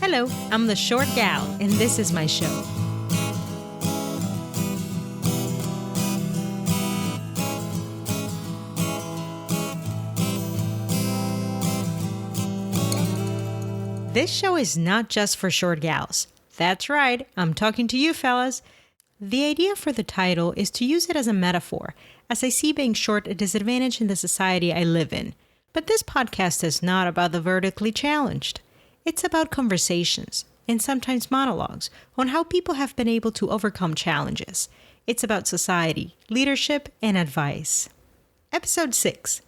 Hello, I'm the Short Gal, and this is my show. This show is not just for short gals. That's right, I'm talking to you fellas. The idea for the title is to use it as a metaphor, as I see being short a disadvantage in the society I live in. But this podcast is not about the vertically challenged. It's about conversations, and sometimes monologues, on how people have been able to overcome challenges. It's about society, leadership, and advice. Episode 6.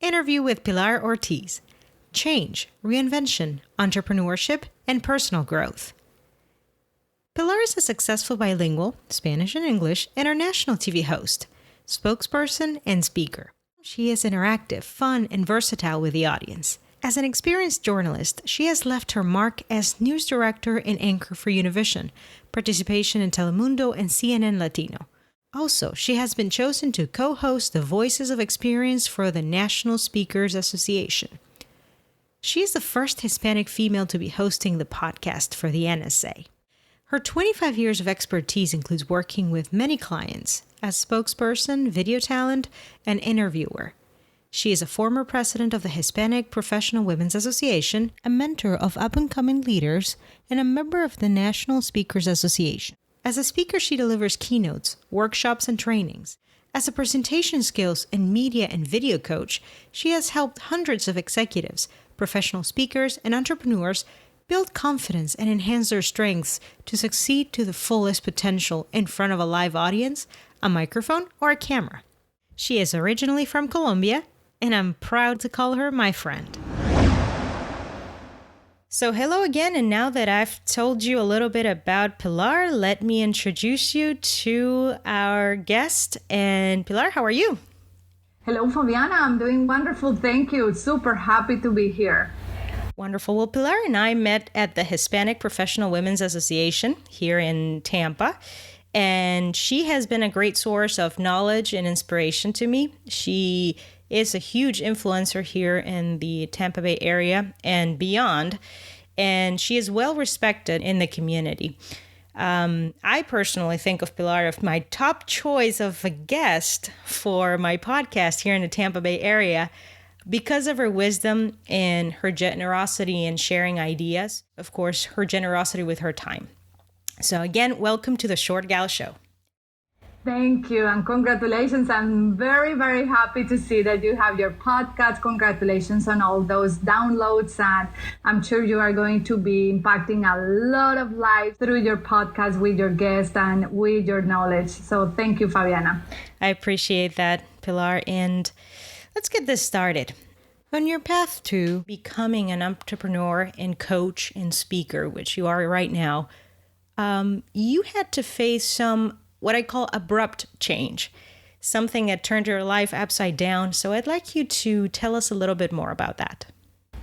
Interview with Pilar Ortiz. Change, Reinvention, Entrepreneurship, and Personal Growth. Pilar is a successful bilingual, Spanish and English, international TV host, spokesperson, and speaker. She is interactive, fun, and versatile with the audience. As an experienced journalist, she has left her mark as news director and anchor for Univision, participation in Telemundo and CNN Latino. Also, she has been chosen to co-host the Voices of Experience for the National Speakers Association. She is the first Hispanic female to be hosting the podcast for the NSA. Her 25 years of expertise includes working with many clients as spokesperson, video talent, and interviewer. She is a former president of the Hispanic Professional Women's Association, a mentor of up-and-coming leaders, and a member of the National Speakers Association. As a speaker, she delivers keynotes, workshops, and trainings. As a presentation skills and media and video coach, she has helped hundreds of executives, professional speakers, and entrepreneurs build confidence and enhance their strengths to succeed to the fullest potential in front of a live audience, a microphone, or a camera. She is originally from Colombia, and I'm proud to call her my friend. So hello again, and now that I've told you a little bit about Pilar, let me introduce you to our guest. And Pilar, how are you? Hello, Fabiana. I'm doing wonderful. Thank you. Super happy to be here. Wonderful. Well, Pilar and I met at the Hispanic Professional Women's Association here in Tampa, and she has been a great source of knowledge and inspiration to me. She is a huge influencer here in the Tampa Bay area and beyond, and she is well respected in the community. I personally think of Pilar as my top choice of a guest for my podcast here in the Tampa Bay area because of her wisdom and her generosity in sharing ideas. Of course, her generosity with her time. So again, welcome to the Short Gal Show. Thank you and congratulations. I'm very, very happy to see that you have your podcast. Congratulations on all those downloads. And I'm sure you are going to be impacting a lot of lives through your podcast with your guests and with your knowledge. So thank you, Fabiana. I appreciate that, Pilar. And let's get this started. On your path to becoming an entrepreneur and coach and speaker, which you are right now, you had to face some what I call abrupt change, something that turned your life upside down. So I'd like you to tell us a little bit more about that.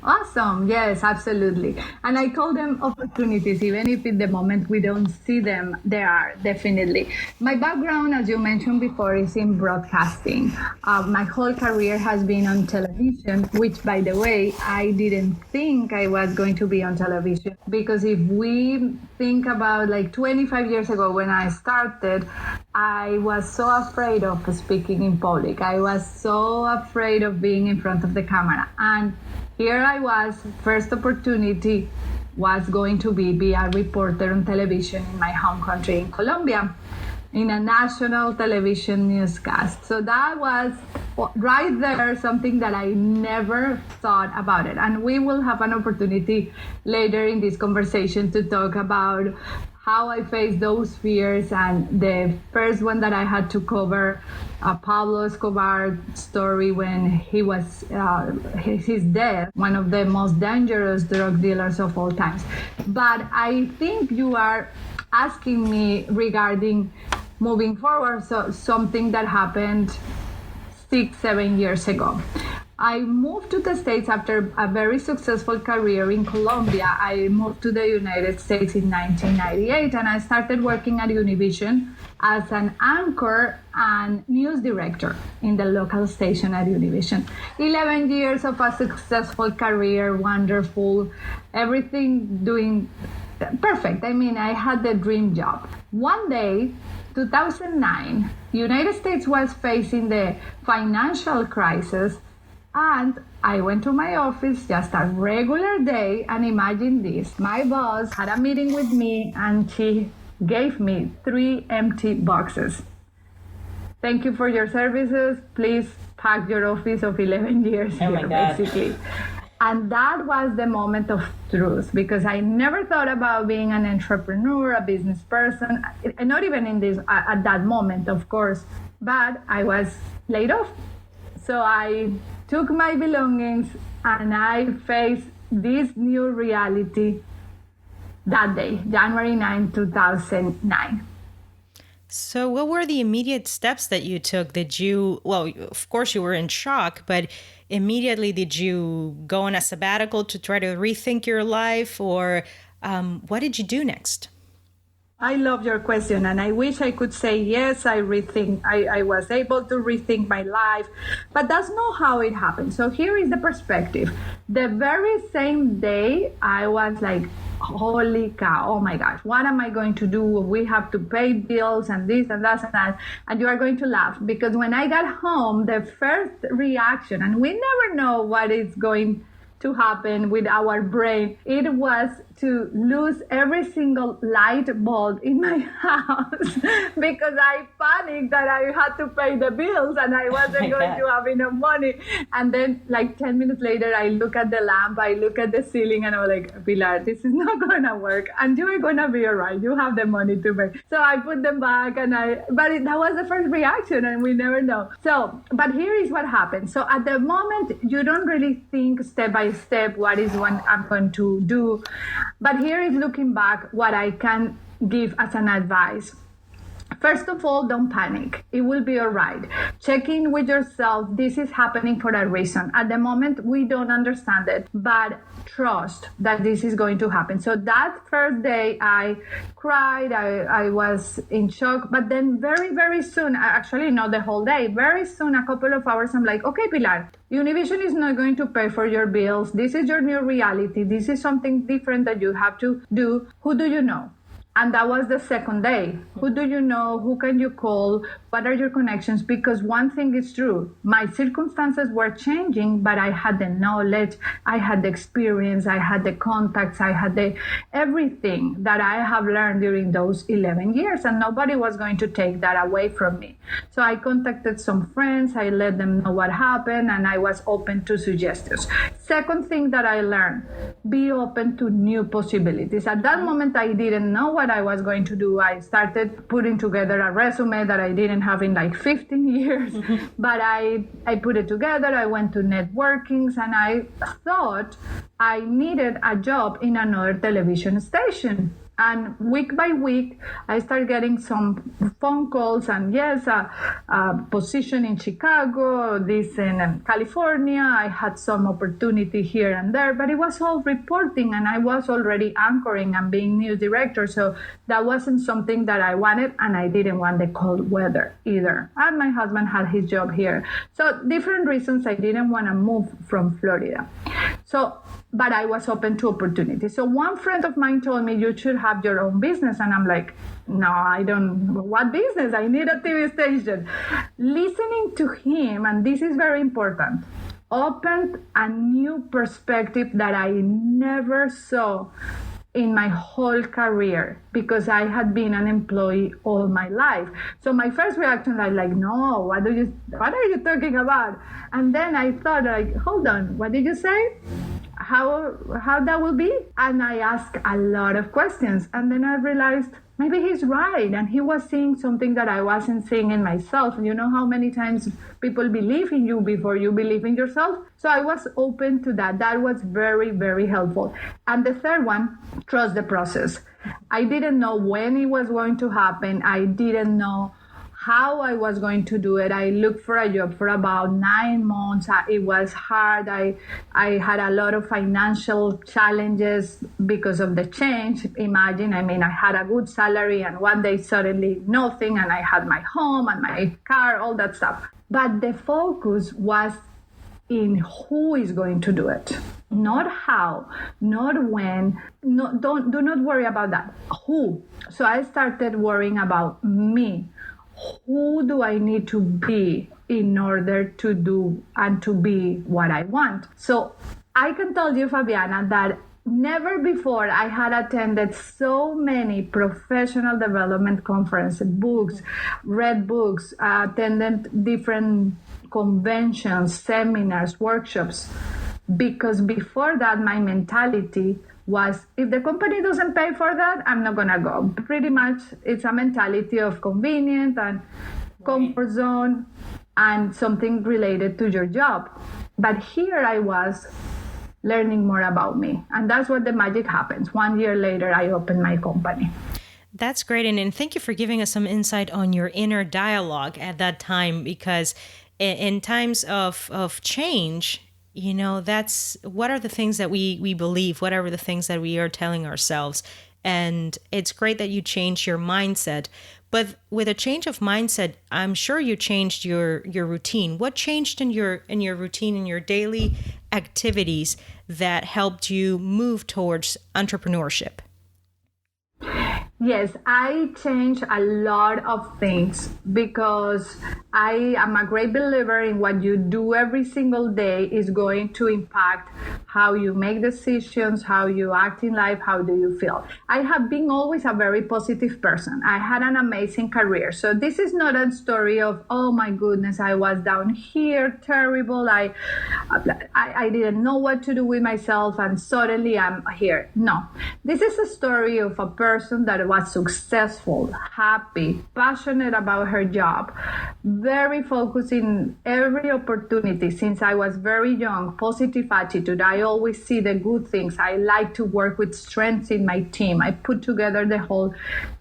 Awesome. Yes, absolutely. And I call them opportunities, even if in the moment we don't see them, they are definitely. My background, as you mentioned before, is in broadcasting. My whole career has been on television, which, by the way, I didn't think I was going to be on television. Because if we think about like 25 years ago when I started, I was so afraid of speaking in public. I was so afraid of being in front of the camera. And here I was, first opportunity was going to be a reporter on television in my home country in Colombia, in a national television newscast. So that was right there something that I never thought about it. And we will have an opportunity later in this conversation to talk about how I faced those fears. And the first one that I had to cover, Pablo Escobar story when he was his death, one of the most dangerous drug dealers of all times. But I think you are asking me regarding moving forward, so something that happened 6-7 years ago. I moved to the States after a very successful career in Colombia. I moved to the United States in 1998 and I started working at Univision as an anchor and news director in the local station at Univision. 11 years of a successful career, wonderful, everything doing perfect. I mean, I had the dream job. One day, 2009, United States was facing the financial crisis. And I went to my office, just a regular day, and imagine this. My boss had a meeting with me and she gave me 3 empty boxes. Thank you for your services. Please pack your office of 11 years here, basically. And that was the moment of truth, because I never thought about being an entrepreneur, a business person, not even in this at that moment, of course, but I was laid off. So I took my belongings and I faced this new reality that day, January 9, 2009. So what were the immediate steps that you took? Well, of course you were in shock, but immediately did you go on a sabbatical to try to rethink your life, or what did you do next? I love your question, and I wish I could say yes, I was able to rethink my life, but that's not how it happened. So here is the perspective. The very same day, I was like, holy cow, oh my gosh, what am I going to do? We have to pay bills and this and that and that. And you are going to laugh, because when I got home, the first reaction, and we never know what is going to happen with our brain, it was to lose every single light bulb in my house because I panicked that I had to pay the bills and I wasn't going to have enough money. And then like 10 minutes later, I look at the lamp, I look at the ceiling, and I'm like, Pilar, this is not going to work. And you are going to be all right. You have the money to pay. So I put them back but that was the first reaction, and we never know. So, but here is what happened. So at the moment, you don't really think step by step what is what I'm going to do. But here is looking back what I can give as an advice. First of all, don't panic. It will be all right. Check in with yourself. This is happening for a reason. At the moment, we don't understand it, but trust that this is going to happen. So that first day, I cried. I was in shock. But then very, very soon, actually not the whole day, very soon, a couple of hours, I'm like, okay, Pilar, Univision is not going to pay for your bills. This is your new reality. This is something different that you have to do. Who do you know? And that was the second day. Who do you know? Who can you call? What are your connections? Because one thing is true. My circumstances were changing, but I had the knowledge, I had the experience, I had the contacts, I had the everything that I have learned during those 11 years, and nobody was going to take that away from me. So I contacted some friends, I let them know what happened, and I was open to suggestions. Second thing that I learned, be open to new possibilities. At that moment, I didn't know what I was going to do. I started putting together a resume that I didn't have in like 15 years, but I put it together. I went to networkings, and I thought I needed a job in another television station. And week by week, I started getting some phone calls, and yes, a position in Chicago, this in California. I had some opportunity here and there, but it was all reporting, and I was already anchoring and being news director. So that wasn't something that I wanted, and I didn't want the cold weather either. And my husband had his job here. So different reasons I didn't want to move from Florida. But I was open to opportunities. So one friend of mine told me, you should have your own business. And I'm like, no, I don't. What business? I need a TV station. Listening to him, and this is very important, opened a new perspective that I never saw in my whole career, because I had been an employee all my life. So my first reaction was like, no, what are you talking about? And then I thought, like, hold on, what did you say? How that will be? And I asked a lot of questions, and then I realized maybe he's right, and he was seeing something that I wasn't seeing in myself. You know how many times people believe in you before you believe in yourself? So I was open to that. That was very, very helpful. And the third one, trust the process. I didn't know when it was going to happen. I didn't know how I was going to do it. I looked for a job for about 9 months. It was hard. I had a lot of financial challenges because of the change. Imagine, I mean, I had a good salary and one day suddenly nothing, and I had my home and my car, all that stuff. But the focus was in who is going to do it, not how, not when. No, do not worry about that. Who? So I started worrying about me. Who do I need to be in order to do and to be what I want? So I can tell you, Fabiana, that never before I had attended so many professional development conferences, books, read books, attended different conventions, seminars, workshops, because before that my mentality was, if the company doesn't pay for that, I'm not gonna go. Pretty much it's a mentality of convenience and comfort zone and something related to your job. But here I was learning more about me, and that's what the magic happens. 1 year later, I opened my company. That's great. And thank you for giving us some insight on your inner dialogue at that time, because in times of change, you know, that's what are the things that we believe, what are the things that we are telling ourselves. And it's great that you changed your mindset. But with a change of mindset, I'm sure you changed your routine. What changed in your routine, in your daily activities that helped you move towards entrepreneurship? Yes, I changed a lot of things because I am a great believer in what you do every single day is going to impact how you make decisions, how you act in life, how do you feel. I have been always a very positive person. I had an amazing career. So this is not a story of, oh my goodness, I was down here, terrible. I didn't know what to do with myself and suddenly I'm here. No, this is a story of a person that was successful, happy, passionate about her job, very focused in every opportunity. Since I was very young, positive attitude. I always see the good things. I like to work with strengths in my team. I put together the whole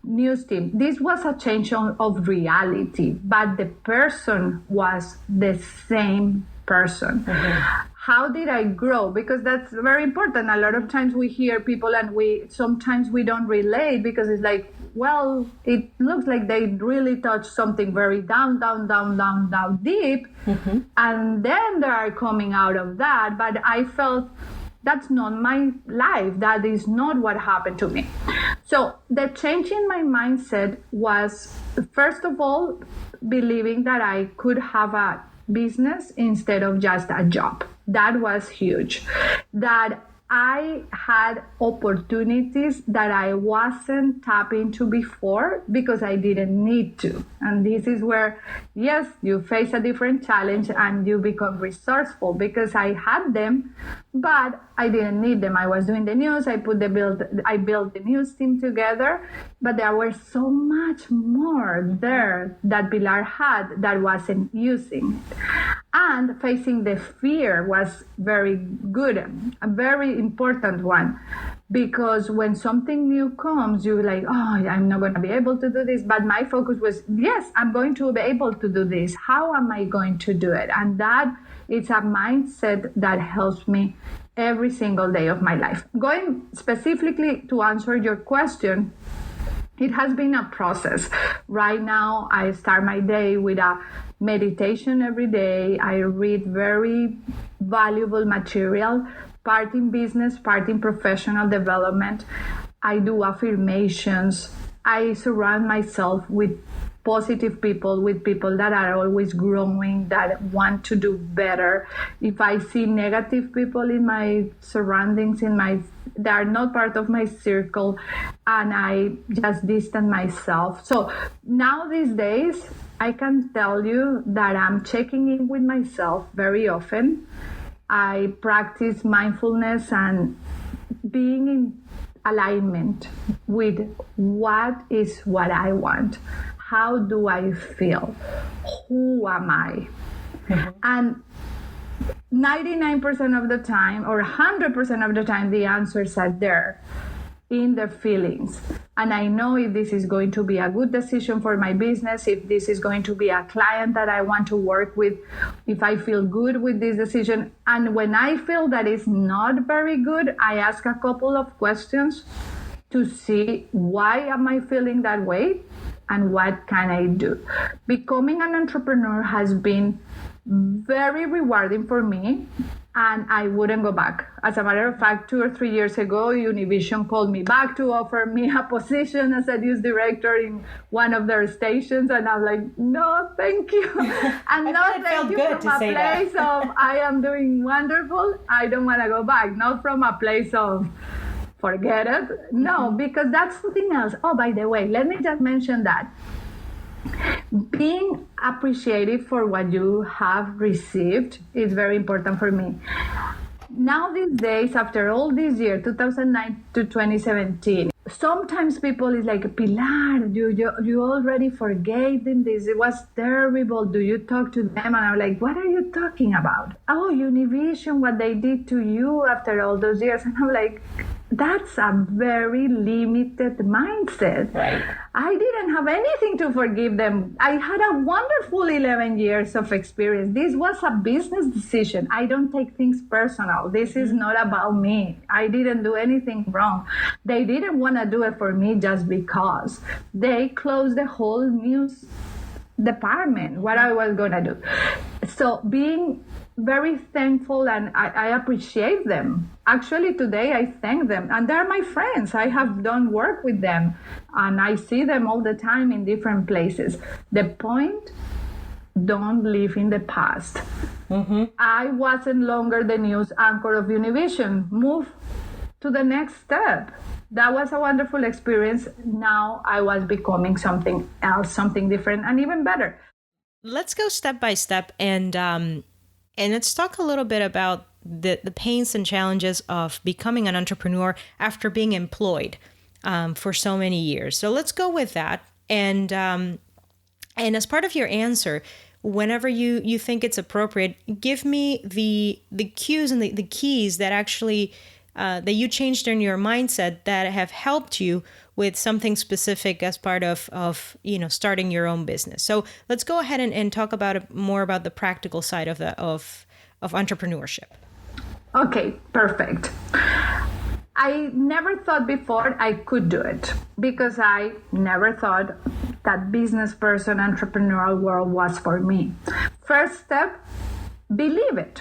news team. This was a change of reality, but the person was the same person. Mm-hmm. How did I grow? Because that's very important. A lot of times we hear people and sometimes we don't relate because it's like, well, it looks like they really touched something very down deep. Mm-hmm. And then they are coming out of that. But I felt that's not my life. That is not what happened to me. So the change in my mindset was, first of all, believing that I could have a business instead of just a job. That was huge. That I had opportunities that I wasn't tapping into before because I didn't need to. And this is where, yes, you face a different challenge and you become resourceful because I had them, but I didn't need them. I was doing the news. I built the news team together, but there was so much more there that Pilar had that wasn't using. And facing the fear was very good, a very important one, because when something new comes, you're like, oh, I'm not going to be able to do this. But my focus was, yes, I'm going to be able to do this. How am I going to do it? And that is a mindset that helps me every single day of my life. Going specifically to answer your question, it has been a process. Right now, I start my day with a meditation every day. I read very valuable material, part in business, part in professional development. I do affirmations. I surround myself with positive people, with people that are always growing, that want to do better. If I see negative people in my surroundings, they are not part of my circle, and I just distance myself. So now these days, I can tell you that I'm checking in with myself very often. I practice mindfulness and being in alignment with what I want. How do I feel? Who am I? Mm-hmm. And 99% of the time, or 100% of the time, the answers are there. in their feelings. And I know if this is going to be a good decision for my business, if this is going to be a client that I want to work with, if I feel good with this decision. And when I feel that it's not very good, I ask a couple of questions to see why am I feeling that way and what can I do. Becoming an entrepreneur has been very rewarding for me, and I wouldn't go back. As a matter of fact, 2 or 3 years ago, Univision called me back to offer me a position as a news director in one of their stations, and I'm like, no, thank you. And no, thank you from a place of I am doing wonderful. I don't want to go back. Not from a place of forget it. No, because that's something else. Oh, by the way, let me just mention that being appreciated for what you have received is very important for me. Now these days, after all these years, 2009 to 2017, sometimes people is like, Pilar, you already forgave them this. It was terrible. Do you talk to them? And I'm like, what are you talking about? Oh, Univision, what they did to you after all those years. And I'm like, that's a very limited mindset. Right. I didn't have anything to forgive them. I had a wonderful 11 years of experience. This was a business decision. I don't take things personal. This is not about me. I didn't do anything wrong. They didn't want to do it for me just because. They closed the whole news department, what I was going to do. So being very thankful, and I appreciate them. Actually, today I thank them, and they're my friends. I have done work with them, and I see them all the time in different places. The point, don't live in the past. I wasn't longer the news anchor of Univision. Move to the next step. That was a wonderful experience. Now I was becoming something else, something different, and even better. Let's go step by step, and let's talk a little bit about the pains and challenges of becoming an entrepreneur after being employed for so many years. So let's go with that. And as part of your answer, whenever you think it's appropriate, give me the cues and the keys that actually that you changed in your mindset that have helped you with something specific as part of starting your own business. So let's go ahead and talk about more about the practical side of entrepreneurship. Okay, perfect. I never thought before I could do it because I never thought that business person, entrepreneurial world was for me. First step, believe it.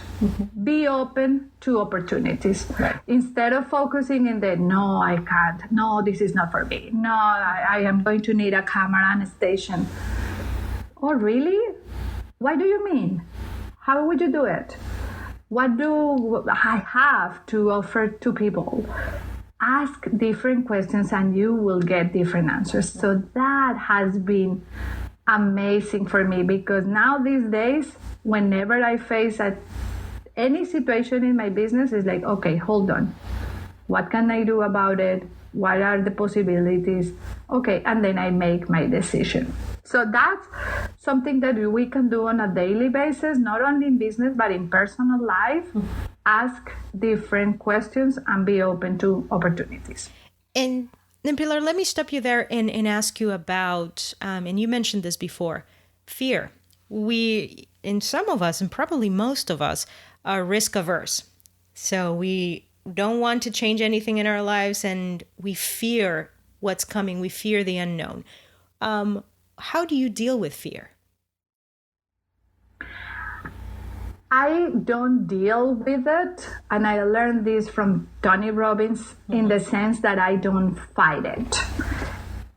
Be open to opportunities. Right. Instead of focusing in the, no, I can't. No, this is not for me. No, I am going to need a camera and a station. Oh, really? What do you mean? How would you do it? What do I have to offer to people? Ask different questions and you will get different answers. So that has been amazing for me because now these days, whenever I face any situation in my business, it's like, okay, hold on. What can I do about it? What are the possibilities? Okay, and then I make my decision. So that's something that we can do on a daily basis, not only in business, but in personal life. Ask different questions and be open to opportunities. And then, Pilar, let me stop you there and ask you about, and you mentioned this before, fear. In some of us, and probably most of us, are risk averse. So we don't want to change anything in our lives, and we fear what's coming. We fear the unknown. How do you deal with fear? I don't deal with it, and I learned this from Tony Robbins in the sense that I don't fight it.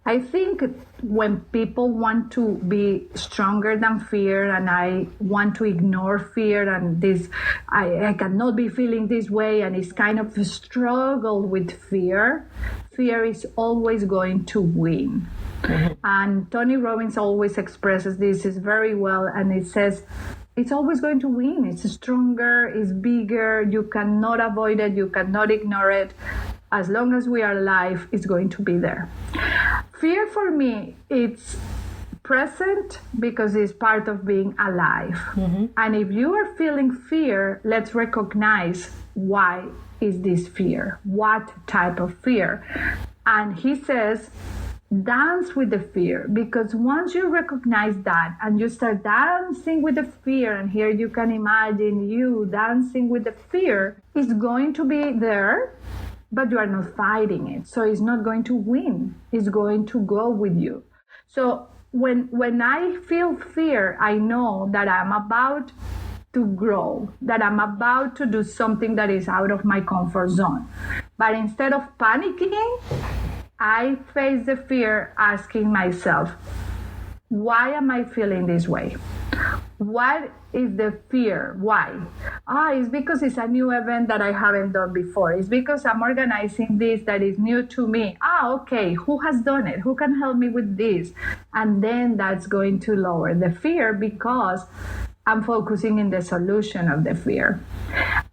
I think when people want to be stronger than fear and I want to ignore fear and this, I cannot be feeling this way, and it's kind of a struggle with fear, fear is always going to win. And Tony Robbins always expresses this is very well, and it says, it's always going to win. It's stronger, it's bigger, you cannot avoid it, you cannot ignore it. As long as we are alive, it's going to be there. Fear for me, it's present because it's part of being alive. And if you are feeling fear, let's recognize why is this fear? What type of fear? And he says, dance with the fear, because once you recognize that and you start dancing with the fear, and here you can imagine you dancing with the fear, it's going to be there, but you are not fighting it. So it's not going to win. It's going to go with you. So when I feel fear, I know that I'm about to grow, that I'm about to do something that is out of my comfort zone. But instead of panicking, I face the fear asking myself, why am I feeling this way? What is the fear? Why? It's because it's a new event that I haven't done before. It's because I'm organizing this that is new to me. Okay, who has done it? Who can help me with this? And then that's going to lower the fear because I'm focusing in the solution of the fear.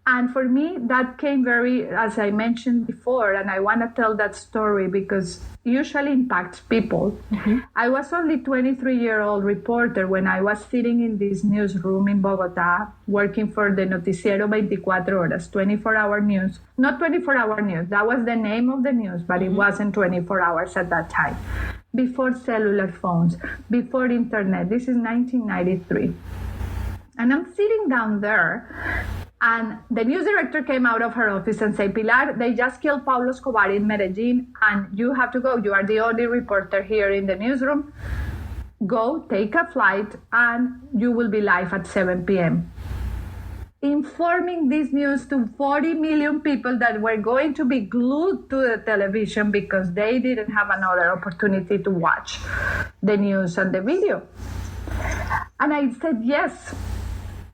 And for me, that came very, as I mentioned before, and I want to tell that story because it usually impacts people. Mm-hmm. I was only 23-year-old reporter when I was sitting in this newsroom in Bogota, working for the Noticiero 24 Horas, 24-hour news. Not 24-hour news, that was the name of the news, but it wasn't 24 hours at that time. Before cellular phones, before internet, this is 1993. And I'm sitting down there, and the news director came out of her office and said, Pilar, they just killed Pablo Escobar in Medellin, and you have to go. You are the only reporter here in the newsroom. Go, take a flight, and you will be live at 7 p.m. Informing this news to 40 million people that were going to be glued to the television because they didn't have another opportunity to watch the news and the video. And I said, yes.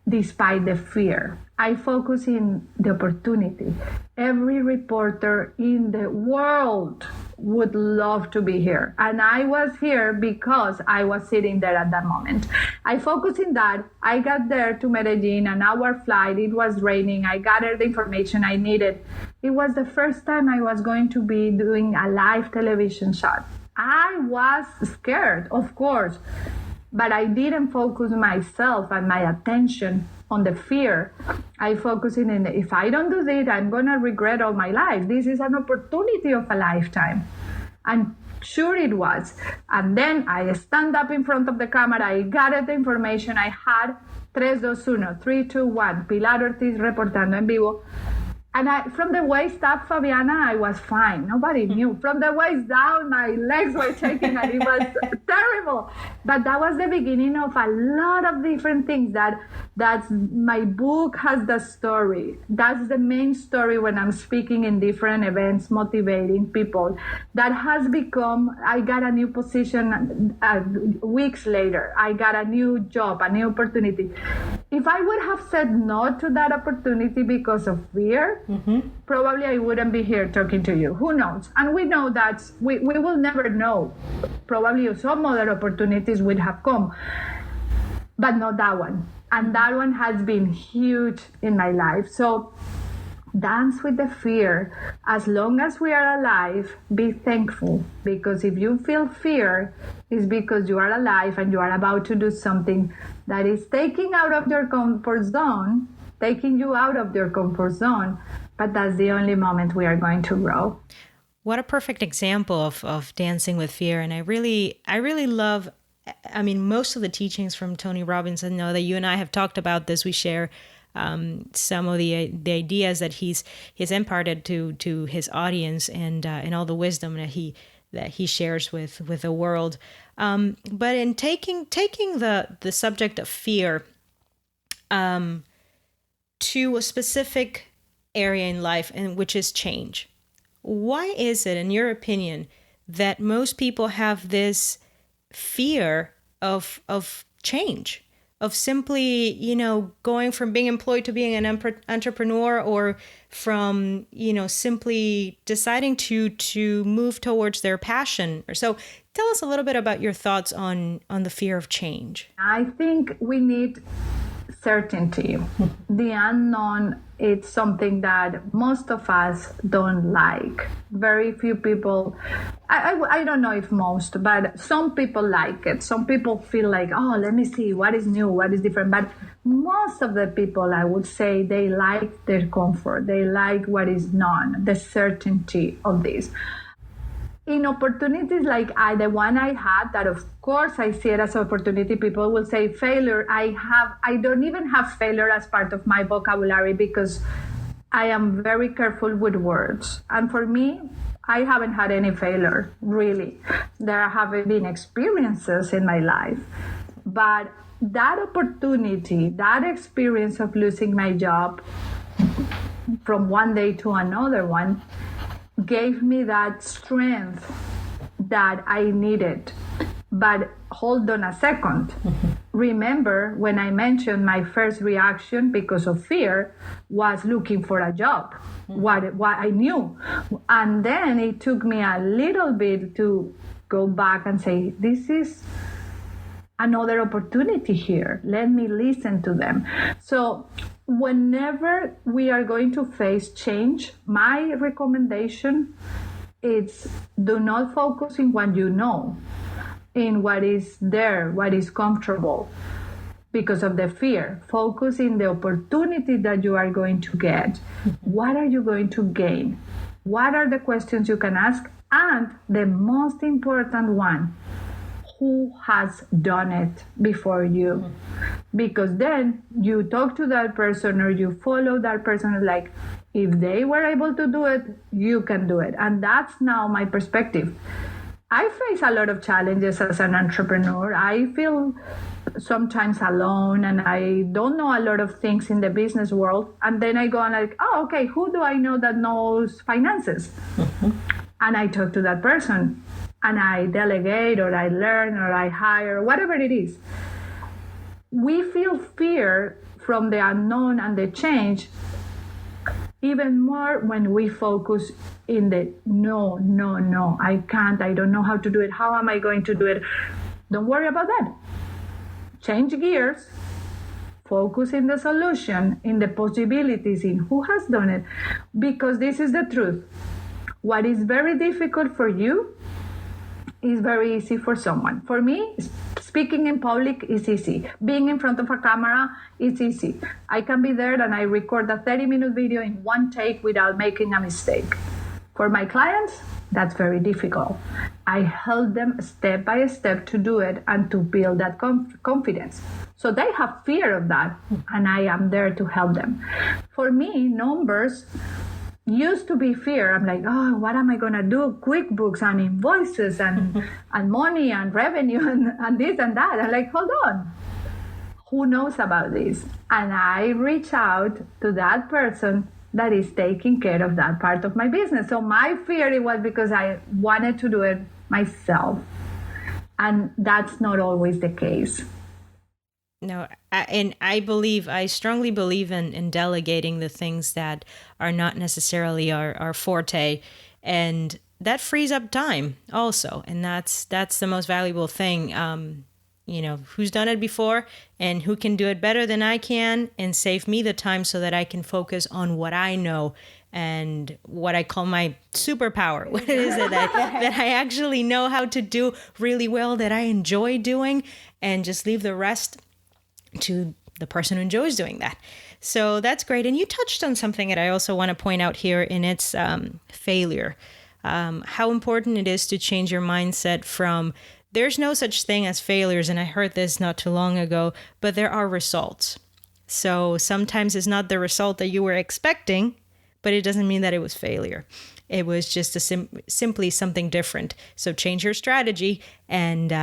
Despite the fear, I focus in the opportunity. Every reporter in the world would love to be here. And I was here because I was sitting there at that moment. I focused in that. I got there to Medellin, an hour flight. It was raining. I gathered the information I needed. It was the first time I was going to be doing a live television shot. I was scared, of course. But I didn't focus myself and my attention on the fear. I focused in if I don't do this, I'm going to regret all my life. This is an opportunity of a lifetime. And sure it was. And then I stand up in front of the camera. I gathered the information. I had 3, 2, 1, 3, 2, 1, Pilar Ortiz reportando en vivo. And from the waist up, Fabiana, I was fine. Nobody knew. From the waist down, my legs were shaking and it was terrible. But that was the beginning of a lot of different things. That's my book has the story. That's the main story when I'm speaking in different events, motivating people. That has become, I got a new position weeks later. I got a new job, a new opportunity. If I would have said no to that opportunity because of fear, probably I wouldn't be here talking to you. Who knows? And we know that we will never know. Probably some other opportunities would have come, but not that one. And that one has been huge in my life. So dance with the fear. As long as we are alive, be thankful. Because if you feel fear, it's because you are alive and you are about to do something that is taking you out of your comfort zone, but that's the only moment we are going to grow. What a perfect example of dancing with fear. And I really love, most of the teachings from Tony Robbins. I know that you and I have talked about this. We share some of the ideas that he's imparted to his audience and all the wisdom that he shares with the world. But in taking the subject of fear to a specific area in life, and which is change. Why is it, in your opinion, that most people have this fear of change, of simply, going from being employed to being an entrepreneur, or from, simply deciding to move towards their passion? So tell us a little bit about your thoughts on the fear of change. I think we need certainty. The unknown, it's something that most of us don't like. Very few people, I don't know if most, but some people like it. Some people feel like, oh, let me see what is new, what is different. But most of the people, I would say, they like their comfort. They like what is known, the certainty of this. In opportunities like the one I had, that of course I see it as an opportunity. People will say failure. I don't even have failure as part of my vocabulary because I am very careful with words. And for me, I haven't had any failure, really. There have been experiences in my life. But that opportunity, that experience of losing my job from one day to another one, gave me that strength that I needed. But hold on a second. Remember when I mentioned my first reaction because of fear was looking for a job, what I knew. And then it took me a little bit to go back and say, this is another opportunity here. Let me listen to them. So whenever we are going to face change, my recommendation is do not focus in what you know, in what is there, what is comfortable because of the fear. Focus in the opportunity that you are going to get. What are you going to gain? What are the questions you can ask? And the most important one, who has done it before you? Because then you talk to that person or you follow that person, like, if they were able to do it, you can do it. And that's now my perspective. I face a lot of challenges as an entrepreneur. I feel sometimes alone and I don't know a lot of things in the business world. And then I go and like, oh, okay, who do I know that knows finances? And I talk to that person. And I delegate or I learn or I hire, whatever it is. We feel fear from the unknown and the change even more when we focus in the no, I can't, I don't know how to do it. How am I going to do it? Don't worry about that. Change gears. Focus in the solution, in the possibilities, in who has done it. Because this is the truth. What is very difficult for you is very easy for someone. For me, speaking in public is easy. Being in front of a camera is easy. I can be there and I record a 30-minute video in one take without making a mistake. For my clients, that's very difficult. I help them step by step to do it and to build that confidence. So they have fear of that, and I am there to help them. For me, numbers used to be fear. I'm like, oh, what am I going to do? QuickBooks and invoices and money and revenue and this and that. I'm like, hold on. Who knows about this? And I reach out to that person that is taking care of that part of my business. So my fear, it was because I wanted to do it myself. And that's not always the case. No, I strongly believe in delegating the things that are not necessarily our forte, and that frees up time also, and that's the most valuable thing. Who's done it before and who can do it better than I can, and save me the time so that I can focus on what I know and what I call my superpower. What is it that I actually know how to do really well, that I enjoy doing, and just leave the rest to the person who enjoys doing that. So that's great. And you touched on something that I also want to point out here, and it's failure. How important it is to change your mindset from there's no such thing as failures. And I heard this not too long ago, but there are results. So sometimes it's not the result that you were expecting, but it doesn't mean that it was failure. It was just simply something different. So change your strategy and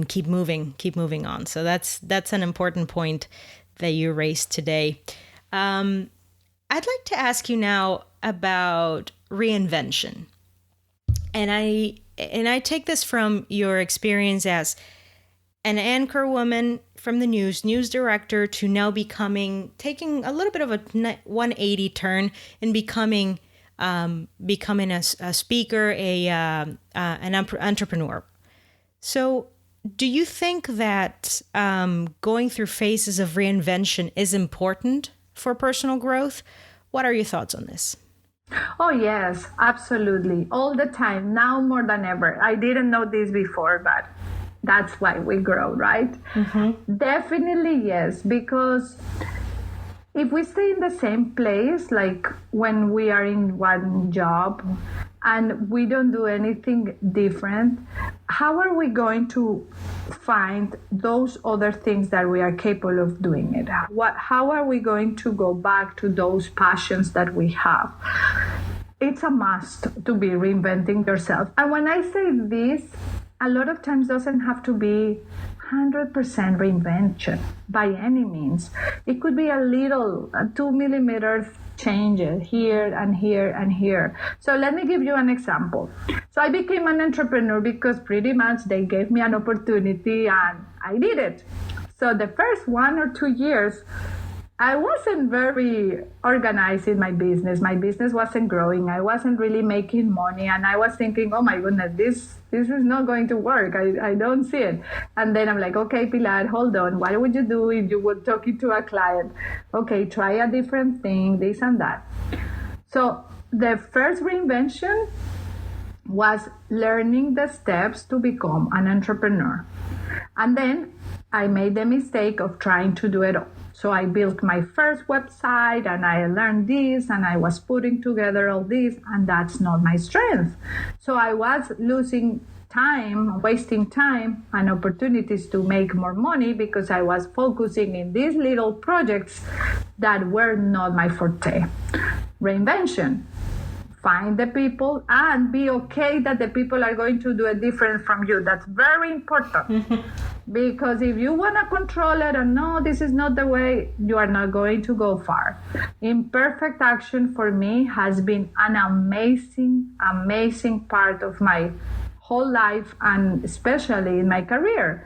keep moving on. So that's an important point that you raised today. I'd like to ask you now about reinvention. And I take this from your experience as an anchor woman from the news director, to now taking a little bit of a 180 turn and becoming a speaker, an entrepreneur. So Do you think that going through phases of reinvention is important for personal growth? What are your thoughts on this? Oh, yes, absolutely. All the time, now more than ever. I didn't know this before, but that's why we grow, right? Mm-hmm. Definitely, yes, because if we stay in the same place, like when we are in one job and we don't do anything different, how are we going to find those other things that we are capable of doing it? How are we going to go back to those passions that we have? It's a must to be reinventing yourself. And when I say this, a lot of times doesn't have to be 100% reinvention by any means. It could be a little 2 millimeter changes here and here and here. So let me give you an example. So I became an entrepreneur because pretty much they gave me an opportunity and I did it. So the first 1 or 2 years, I wasn't very organized in my business. My business wasn't growing. I wasn't really making money. And I was thinking, oh my goodness, this is not going to work. I don't see it. And then I'm like, okay, Pilar, hold on. What would you do if you were talking to a client? Okay, try a different thing, this and that. So the first reinvention was learning the steps to become an entrepreneur. And then I made the mistake of trying to do it all. So I built my first website and I learned this and I was putting together all this, and that's not my strength. So I was losing time, wasting time and opportunities to make more money because I was focusing in these little projects that were not my forte. Reinvention. Find the people and be okay that the people are going to do it different from you. That's very important. Because if you want to control it and no, this is not the way, you are not going to go far. Imperfect action for me has been an amazing part of my whole life and especially in my career.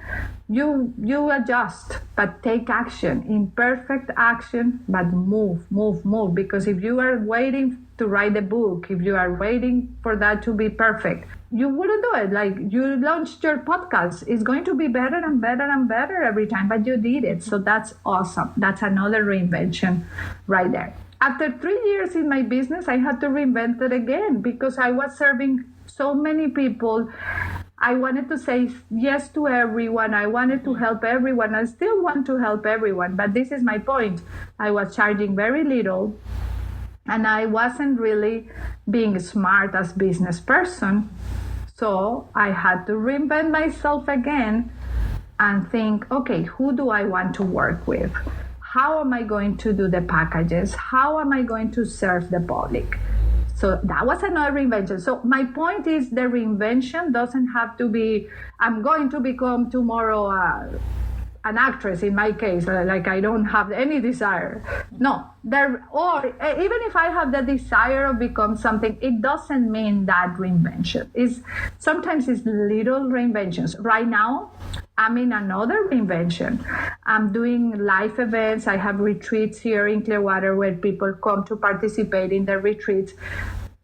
You adjust, but take action. Imperfect action, but move. Because if you are waiting to write a book, if you are waiting for that to be perfect, you wouldn't do it. Like you launched your podcast, it's going to be better and better every time, but you did it. So that's awesome. That's another reinvention right there. After 3 years in my business, I had to reinvent it again because I was serving so many people. I wanted to say yes to everyone. I wanted to help everyone. I still want to help everyone, but this is my point. I was charging very little and I wasn't really being smart as business person. So I had to reinvent myself again and think, okay, who do I want to work with? How am I going to do the packages? How am I going to serve the public? So that was another reinvention. So my point is the reinvention doesn't have to be, I'm going to become tomorrow an actress in my case, like I don't have any desire. No, or even if I have the desire of become something, it doesn't mean that reinvention. Sometimes it's little reinventions. Right now, I'm in another reinvention. I'm doing live events. I have retreats here in Clearwater where people come to participate in the retreats.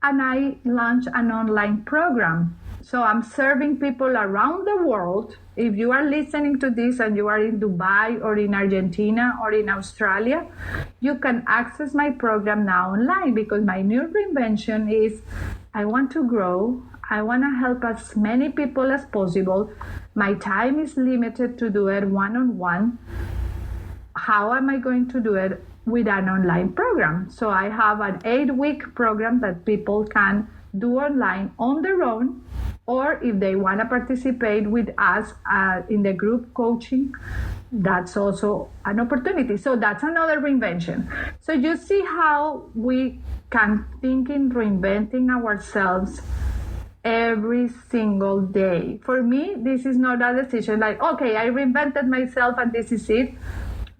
And I launch an online program. So I'm serving people around the world. If you are listening to this and you are in Dubai or in Argentina or in Australia, you can access my program now online because my new reinvention is I want to grow. I want to help as many people as possible. My time is limited to do it one-on-one. How am I going to do it? With an online program. So I have an 8-week program that people can do online on their own, or if they want to participate with us in the group coaching, that's also an opportunity. So that's another reinvention. So you see how we can think in reinventing ourselves every single day. For me, this is not a decision like, okay, I reinvented myself and this is it.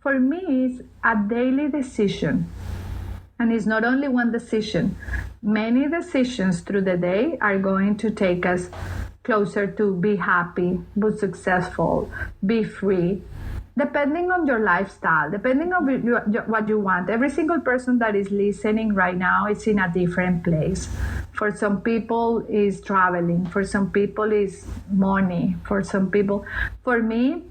For me, it's a daily decision. And it's not only one decision. Many decisions through the day are going to take us closer to be happy, be successful, be free. depending on your lifestyle, depending on what you want. Every single person that is listening right now is in a different place. For some people is traveling, for some people is money, for some people, for me,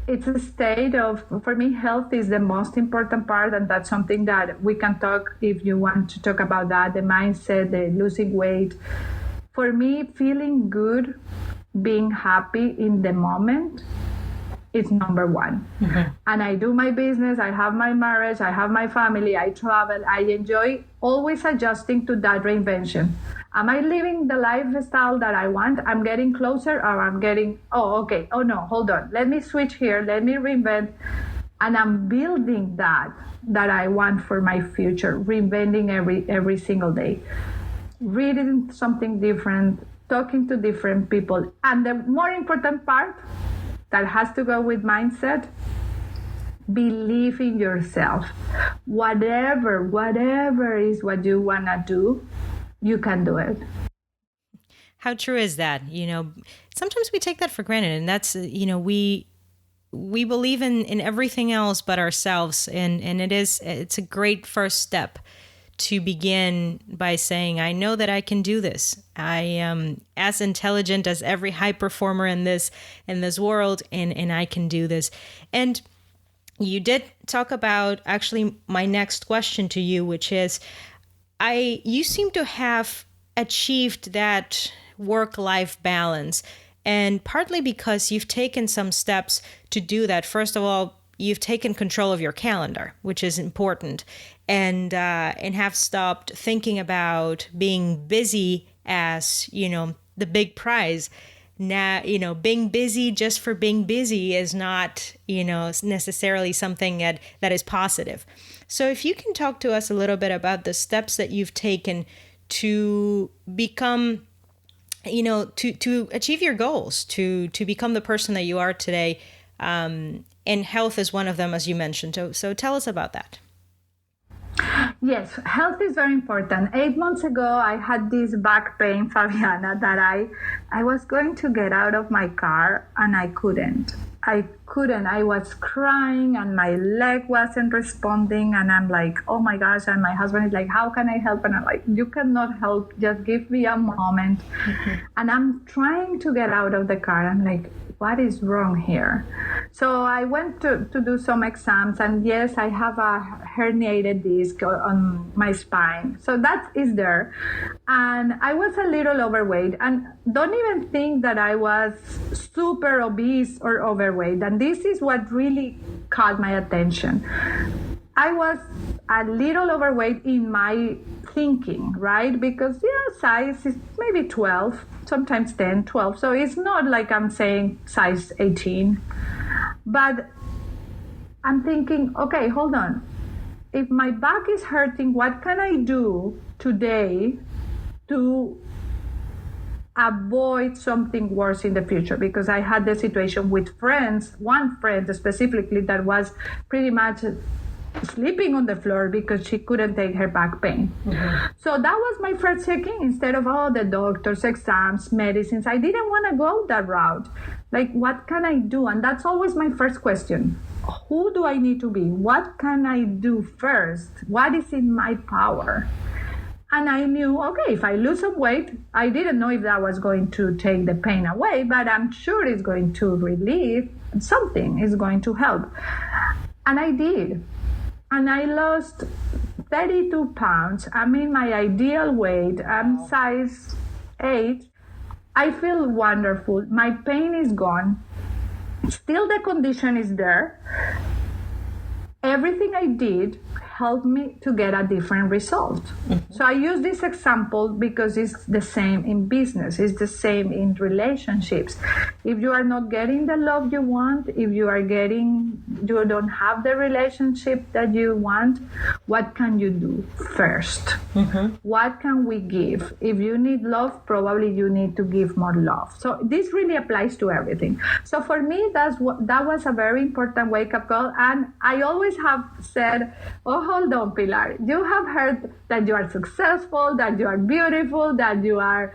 it's a state of, for me, health is the most important part, and that's something that we can talk, if you want to talk about that, the mindset, the losing weight. For me, feeling good, being happy in the moment, it's number one. Mm-hmm. And I do my business, I have my marriage, I have my family, I travel, I enjoy always adjusting to that reinvention. Am I living the lifestyle that I want? I'm getting closer, or I'm getting, oh, okay, oh no, hold on. Let me switch here, let me reinvent. And I'm building that I want for my future, reinventing every single day. Reading something different, talking to different people. And the more important part, that has to go with mindset, believe in yourself. Whatever is what you want to do, you can do it. How true is that? Sometimes we take that for granted, and that's, we believe in everything else but ourselves. And it's a great first step to begin by saying, I know that I can do this. I am as intelligent as every high performer in this world, and I can do this. And you did talk about actually my next question to you, which is, you seem to have achieved that work-life balance, and partly because you've taken some steps to do that. First of all, you've taken control of your calendar, which is important, and have stopped thinking about being busy as, the big prize. Now, being busy just for being busy is not, necessarily something that is positive. So if you can talk to us a little bit about the steps that you've taken to become, to achieve your goals, to become the person that you are today, and health is one of them, as you mentioned. So tell us about that. Yes, health is very important. 8 months ago, I had this back pain, Fabiana, that I was going to get out of my car and I couldn't. I was crying and my leg wasn't responding, and I'm like, oh my gosh. And my husband is like, how can I help? And I'm like, you cannot help, just give me a moment. Mm-hmm. And I'm trying to get out of the car. I'm like, what is wrong here? So I went to do some exams, and yes, I have a herniated disc on my spine. So that is there. And I was a little overweight, and don't even think that I was super obese or overweight. And this is what really caught my attention. I was a little overweight in my thinking, right? Because size is maybe 12, sometimes 10, 12. So it's not like I'm saying size 18. But I'm thinking, okay, hold on. If my back is hurting, what can I do today to avoid something worse in the future? Because I had the situation with friends, one friend specifically that was pretty much sleeping on the floor because she couldn't take her back pain. Mm-hmm. So that was my first checking. Instead of the doctors, exams, medicines, I didn't want to go that route. Like, what can I do? And that's always my first question. Who do I need to be? What can I do first? What is in my power? And I knew, okay, if I lose some weight, I didn't know if that was going to take the pain away, but I'm sure it's going to relieve something, is going to help. And I did. And I lost 32 pounds. I'm in my ideal weight. I'm size 8. I feel wonderful. My pain is gone. Still, the condition is there. Everything I did helped me to get a different result. Mm-hmm. So I use this example because it's the same in business. It's the same in relationships. If you are not getting the love you want, if you don't have the relationship that you want, what can you do first? Mm-hmm. What can we give? If you need love, probably you need to give more love. So this really applies to everything. So for me, that was a very important wake-up call. And I always have said, hold on, Pilar. You have heard that you are successful, that you are beautiful, that you are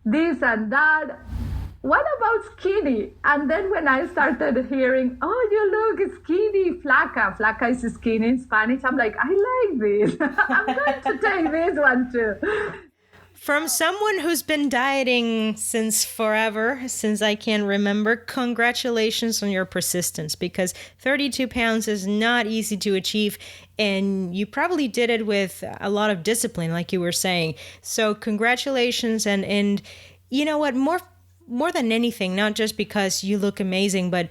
this and that. what about skinny? And then when I started hearing, oh, you look skinny, flaca. Flaca is skinny in Spanish. I'm like, I like this. I'm going to take this one too. From someone who's been dieting since forever, since I can remember, congratulations on your persistence, because 32 pounds is not easy to achieve. And you probably did it with a lot of discipline, like you were saying. So congratulations. And you know what? More than anything, not just because you look amazing, but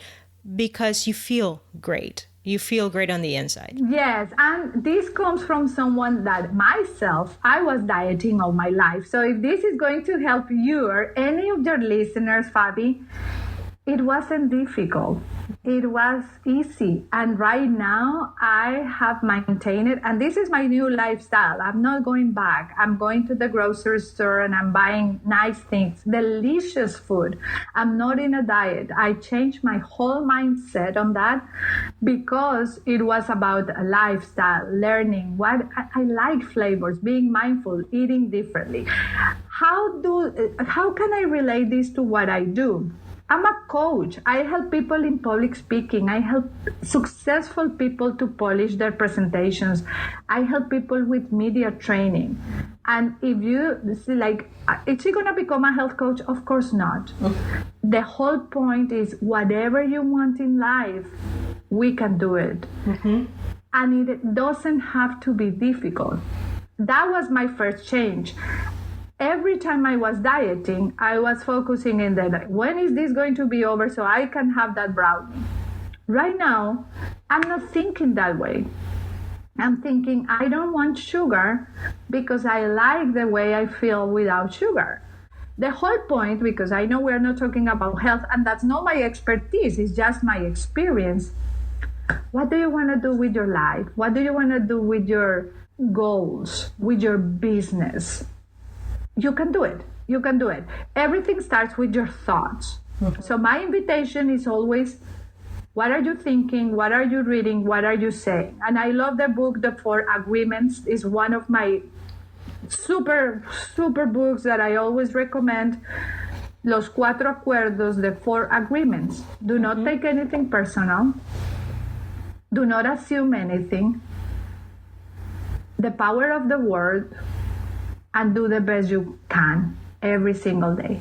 because you feel great. You feel great on the inside. Yes, and this comes from someone that myself, I was dieting all my life. So if this is going to help you or any of your listeners, Fabi, it wasn't difficult. It was easy. And right now I have maintained it. And this is my new lifestyle. I'm not going back. I'm going to the grocery store and I'm buying nice things, delicious food. I'm not in a diet. I changed my whole mindset on that because it was about a lifestyle, learning what I like, flavors, being mindful, eating differently. How can I relate this to what I do? I'm a coach. I help people in public speaking. I help successful people to polish their presentations. I help people with media training. And if you see, like, is she going to become a health coach? Of course not. The whole point is whatever you want in life, we can do it. Mm-hmm. And it doesn't have to be difficult. That was my first change. Every time I was dieting, I was focusing in that, when is this going to be over so I can have that brownie? Right now, I'm not thinking that way. I'm thinking I don't want sugar because I like the way I feel without sugar. The whole point, because I know we're not talking about health and that's not my expertise, it's just my experience. What do you want to do with your life? What do you want to do with your goals, with your business? You can do it. You can do it. Everything starts with your thoughts. Mm-hmm. So my invitation is always, what are you thinking? What are you reading? What are you saying? And I love the book, The 4 Agreements. Is one of my super books that I always recommend. Los 4 Acuerdos, the 4 Agreements. Do not take anything personal. Do not assume anything. The power of the word. And do the best you can every single day.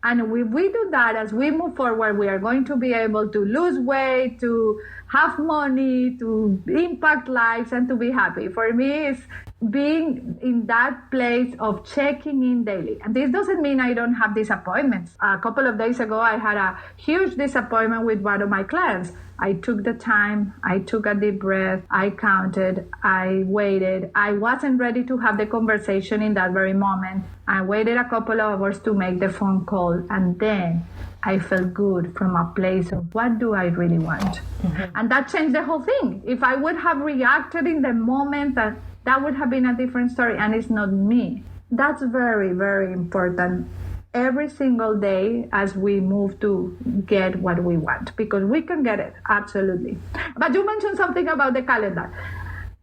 And if we do that, as we move forward, we are going to be able to lose weight, to have money, to impact lives, and to be happy. For me, it's being in that place of checking in daily. And this doesn't mean I don't have disappointments. A couple of days ago, I had a huge disappointment with one of my clients. I took the time, I took a deep breath, I counted, I waited. I wasn't ready to have the conversation in that very moment. I waited a couple of hours to make the phone call, and then I felt good from a place of what do I really want? Mm-hmm. And that changed the whole thing. If I would have reacted in the moment, that would have been a different story, and it's not me. That's very, very important. Every single day as we move to get what we want, because we can get it, absolutely. But you mentioned something about the calendar.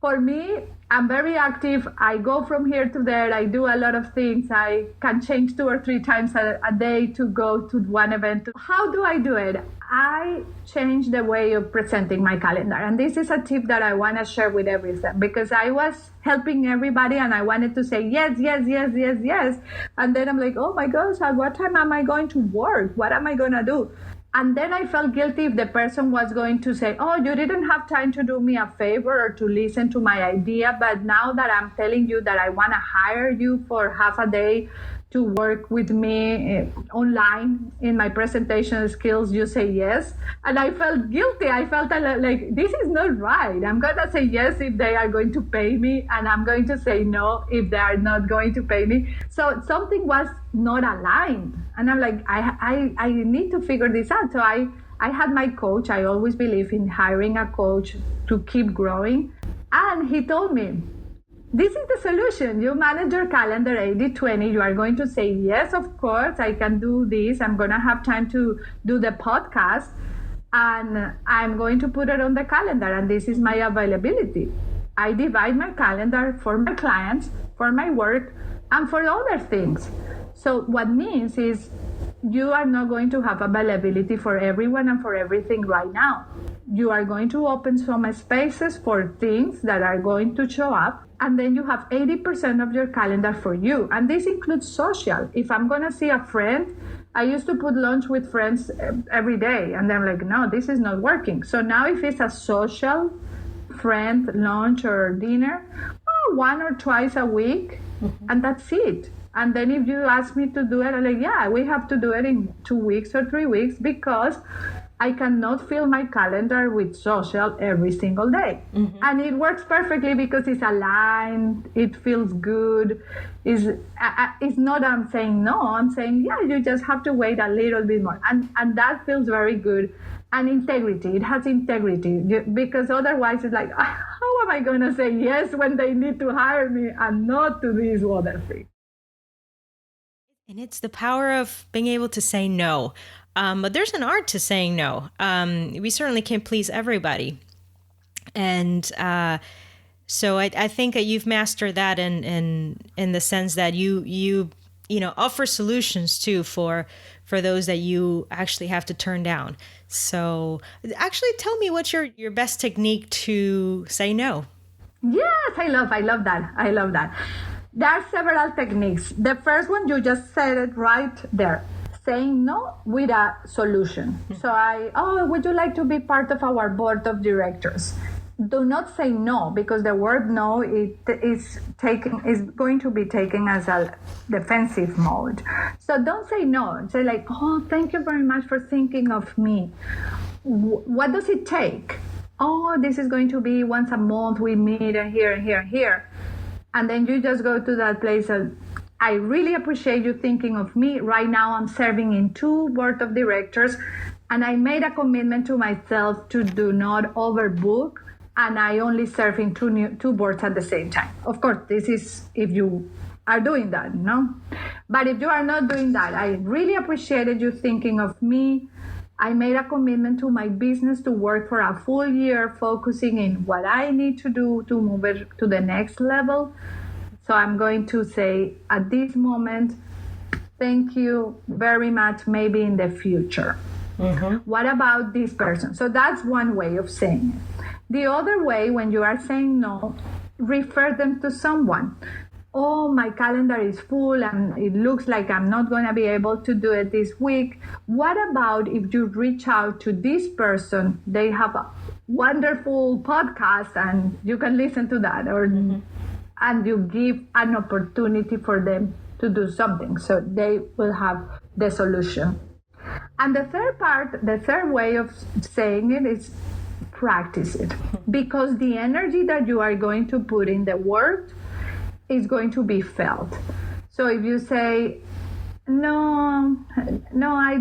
For me, I'm very active. I go from here to there. I do a lot of things. I can change 2 or 3 times a day to go to one event. How do I do it? I change the way of presenting my calendar. And this is a tip that I want to share with everyone, because I was helping everybody and I wanted to say yes, yes, yes, yes, yes. And then I'm like, oh my gosh, at what time am I going to work? What am I going to do? And then I felt guilty if the person was going to say, oh, you didn't have time to do me a favor or to listen to my idea. But now that I'm telling you that I want to hire you for half a day to work with me online in my presentation skills, you say yes. And I felt guilty. I felt like this is not right. I'm going to say yes if they are going to pay me, and I'm going to say no if they are not going to pay me. So something was not aligned. And I'm like, I need to figure this out. So I had my coach. I always believe in hiring a coach to keep growing. And he told me, this is the solution. You manage your calendar 80-20. You are going to say, yes, of course, I can do this. I'm going to have time to do the podcast. And I'm going to put it on the calendar. And this is my availability. I divide my calendar for my clients, for my work, and for other things. So what means is you are not going to have availability for everyone and for everything right now. You are going to open some spaces for things that are going to show up. And then you have 80% of your calendar for you. And this includes social. If I'm going to see a friend, I used to put lunch with friends every day. And I'm like, no, this is not working. So now if it's a social friend lunch or dinner, well, one or twice a week, and that's it. And then if you ask me to do it, I'm like, yeah, we have to do it in 2 weeks or 3 weeks because I cannot fill my calendar with social every single day. And it works perfectly because it's aligned, it feels good. It's not I'm saying no, I'm saying, yeah, you just have to wait a little bit more. And that feels very good. And integrity, it has integrity, because otherwise it's like, how am I going to say yes when they need to hire me and not to this other thing? And it's the power of being able to say no. But there's an art to saying no. We certainly can't please everybody. And so I think that you've mastered that in the sense that you offer solutions too for those that you actually have to turn down. So actually tell me what's your best technique to say no. Yes, I love that. There are several techniques. The first one, you just said it right there. Saying no with a solution. So would you like to be part of our board of directors? Do not say no, because the word no is going to be taken as a defensive mode. So don't say no. Say like, oh, thank you very much for thinking of me. What does it take? Oh, this is going to be once a month. We meet and here and here and here. And then you just go to that place and I really appreciate you thinking of me. Right now, I'm serving in 2 board of directors, and I made a commitment to myself to do not overbook, and I only serve in 2 boards at the same time. Of course, this is if you are doing that, no? But if you are not doing that, I really appreciated you thinking of me. I made a commitment to my business to work for a full year, focusing in what I need to do to move it to the next level. So I'm going to say at this moment, thank you very much, maybe in the future. What about this person? So that's one way of saying it. The other way, when you are saying no, refer them to someone. Oh, my calendar is full and it looks like I'm not going to be able to do it this week. What about if you reach out to this person? They have a wonderful podcast and you can listen to that, or and you give an opportunity for them to do something. So they will have the solution. And the third way of saying it is practice it. Because the energy that you are going to put in the word is going to be felt. So if you say, no, I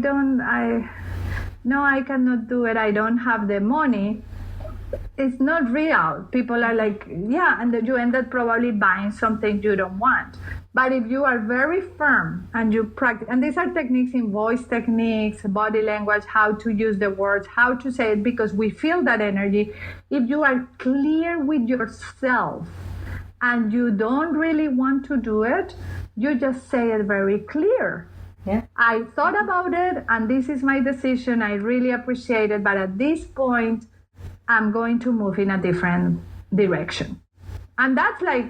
cannot do it, I don't have the money, it's not real. People are like, yeah, and then you end up probably buying something you don't want. But if you are very firm and you practice, and these are techniques in voice techniques, body language, how to use the words, how to say it, because we feel that energy. If you are clear with yourself and you don't really want to do it, you just say it very clear. Yeah. I thought about it and this is my decision. I really appreciate it. But at this point, I'm going to move in a different direction. And that's like,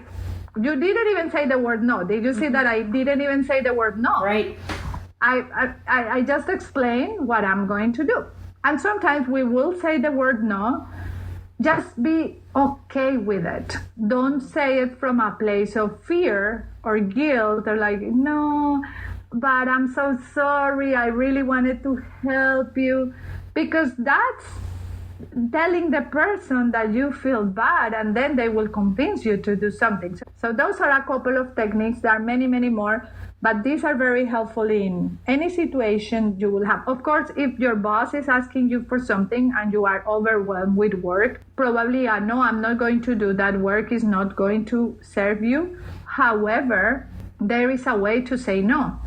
you didn't even say the word no. Did you see that I didn't even say the word no? Right. I just explained what I'm going to do. And sometimes we will say the word no. Just be okay with it. Don't say it from a place of fear or guilt or like, no, but I'm so sorry. I really wanted to help you. Because that's telling the person that you feel bad, and then they will convince you to do something. So those are a couple of techniques. There are many, many more, but these are very helpful in any situation you will have. Of course, if your boss is asking you for something and you are overwhelmed with work, probably no, I'm not going to do that. Work is not going to serve you. However, there is a way to say no.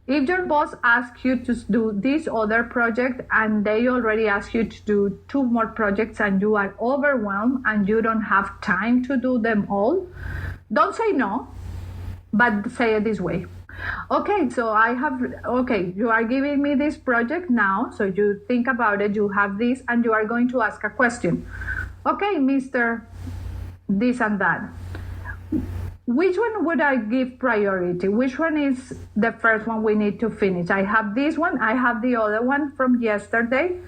If your boss asks you to do this other project and they already ask you to do 2 more projects and you are overwhelmed and you don't have time to do them all, don't say no, but say it this way. Okay, so you are giving me this project now. So you think about it, you have this, and you are going to ask a question. Okay, Mr. This and that. Which one would I give priority? Which one is the first one we need to finish? I have this one, I have the other one from yesterday.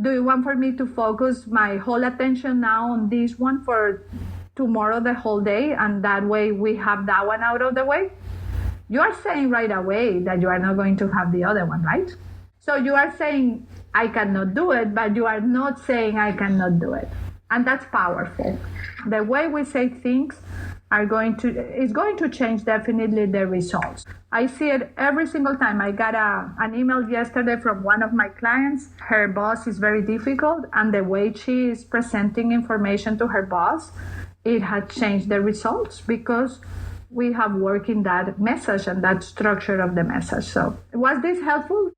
Do you want for me to focus my whole attention now on this one for tomorrow the whole day, and that way we have that one out of the way? You are saying right away that you are not going to have the other one, right? So you are saying I cannot do it, but you are not saying I cannot do it. And that's powerful. The way we say things is going to change definitely the results. I see it every single time. I got an email yesterday from one of my clients. Her boss is very difficult, and the way she is presenting information to her boss, it had changed the results because we have worked in that message and that structure of the message. So was this helpful?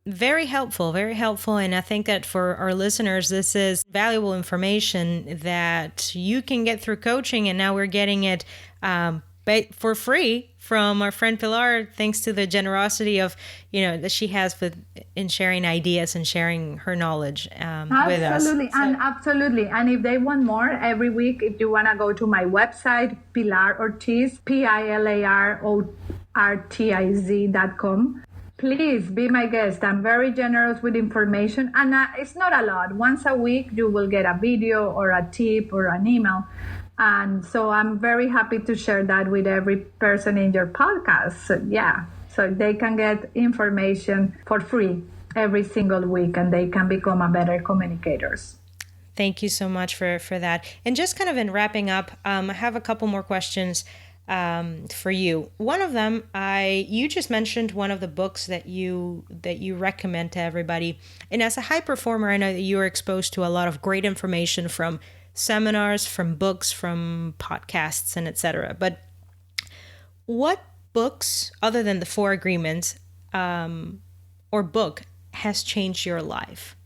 Very helpful, very helpful. And I think that for our listeners, this is valuable information that you can get through coaching. And now we're getting it for free from our friend Pilar, thanks to the generosity of, that she has in sharing ideas and sharing her knowledge with us. Absolutely. And if they want more, every week, if you want to go to my website, Pilar Ortiz, PilarOrtiz.com. Please be my guest. I'm very generous with information, and it's not a lot. Once a week, you will get a video or a tip or an email. And so I'm very happy to share that with every person in your podcast. So they can get information for free every single week, and they can become a better communicators. Thank you so much for that. And just kind of in wrapping up, I have a couple more questions for you. One of them, you just mentioned one of the books that you recommend to everybody. And as a high performer, I know that you are exposed to a lot of great information from seminars, from books, from podcasts, and etc. But what books, other than the 4 Agreements, or book, has changed your life?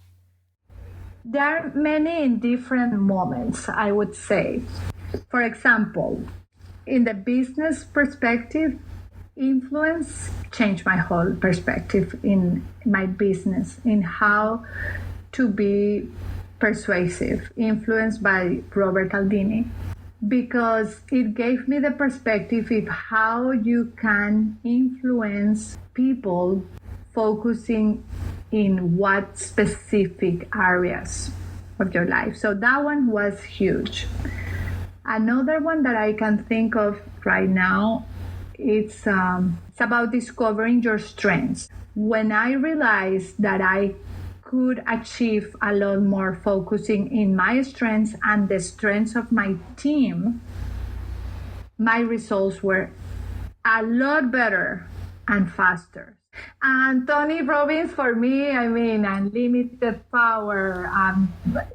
There are many in different moments, I would say. For example, in the business perspective, influence changed my whole perspective in my business, in how to be persuasive, influenced by Robert Cialdini, because it gave me the perspective of how you can influence people focusing in what specific areas of your life. So that one was huge. Another one that I can think of right now, it's about discovering your strengths. When I realized that I could achieve a lot more focusing in my strengths and the strengths of my team, my results were a lot better and faster. And Tony Robbins, for me, unlimited power,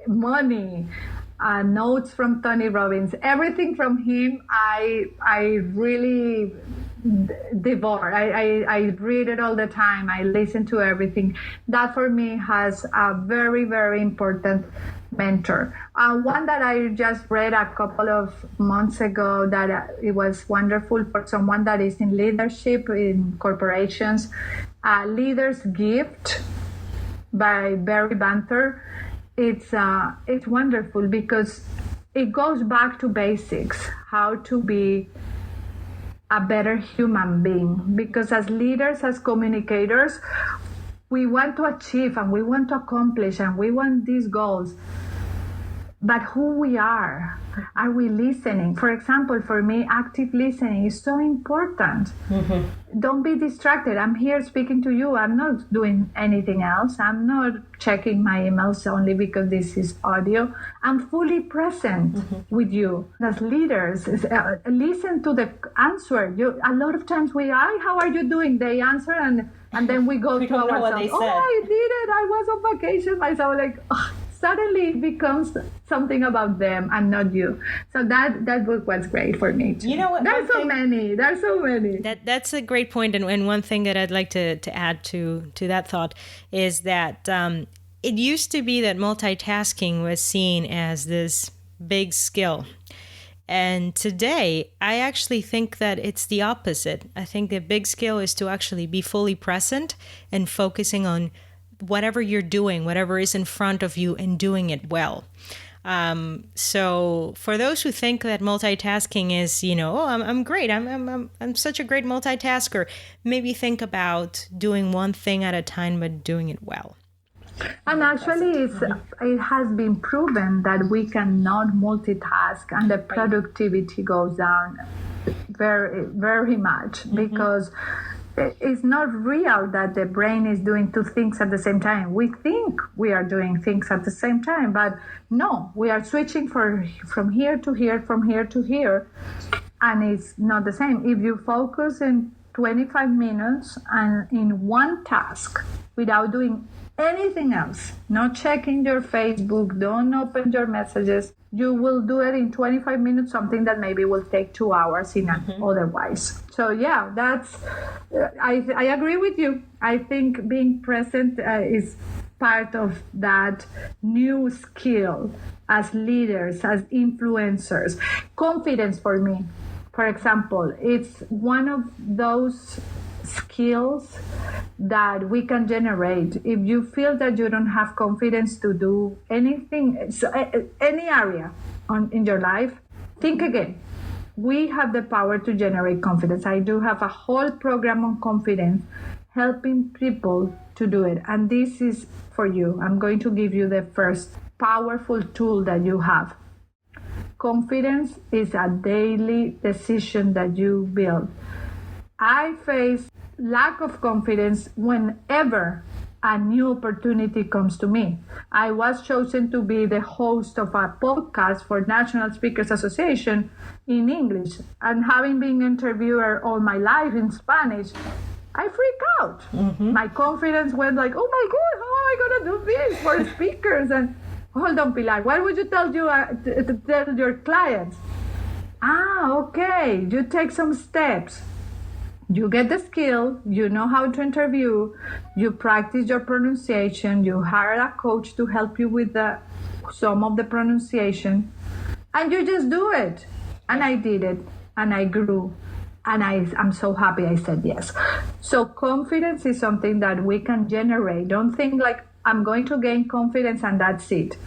money, notes from Tony Robbins, everything from him, I really devour. I read it all the time. I listen to everything. That for me has a very, very important mentor. One that I just read a couple of months ago that it was wonderful for someone that is in leadership in corporations, Leader's Gift by Barry Banter. It's wonderful because it goes back to basics, how to be a better human being. Because as leaders, as communicators, we want to achieve and we want to accomplish and we want these goals. But who we are we listening? For example, for me, active listening is so important. Mm-hmm. Don't be distracted. I'm here speaking to you. I'm not doing anything else. I'm not checking my emails only because this is audio. I'm fully present with you. As leaders, listen to the answer. A lot of times how are you doing? They answer and then we go to ourselves. I did it. I was on vacation. Myself suddenly it becomes something about them and not you. So that book was great for me too. You know what? There's so many. That's a great point. And one thing that I'd like to add to that thought is that it used to be that multitasking was seen as this big skill. And today, I actually think that it's the opposite. I think the big skill is to actually be fully present and focusing on whatever you're doing, whatever is in front of you, and doing it well. So for those who think that multitasking is, oh, I'm great. I'm such a great multitasker. Maybe think about doing one thing at a time, but doing it well. And actually, it has been proven that we cannot multitask and the productivity goes down very, very much because it's not real that the brain is doing two things at the same time. We think we are doing things at the same time, but no, we are switching from here to here, from here to here, and it's not the same. If you focus in 25 minutes and in one task without doing anything else, not checking your Facebook, don't open your messages, you will do it in 25 minutes, something that maybe will take 2 hours otherwise. So yeah, that's, I agree with you. I think being present is part of that new skill as leaders, as influencers. Confidence for me, for example, it's one of those skills that we can generate. If you feel that you don't have confidence to do anything, so any area in your life, think again. We have the power to generate confidence. I do have a whole program on confidence, helping people to do it. And this is for you. I'm going to give you the first powerful tool that you have. Confidence is a daily decision that you build. I face lack of confidence whenever a new opportunity comes to me. I was chosen to be the host of a podcast for National Speakers Association in English, and having been interviewer all my life in Spanish, I freak out. My confidence went like, oh my God, how am I going to do this for speakers? And hold on, Pilar, what would you tell your clients? Okay, you take some steps. You get the skill, you know how to interview, you practice your pronunciation, you hire a coach to help you with some of the pronunciation, and you just do it. And I did it, and I grew, and I'm so happy I said yes. So confidence is something that we can generate. Don't think like I'm going to gain confidence and that's it.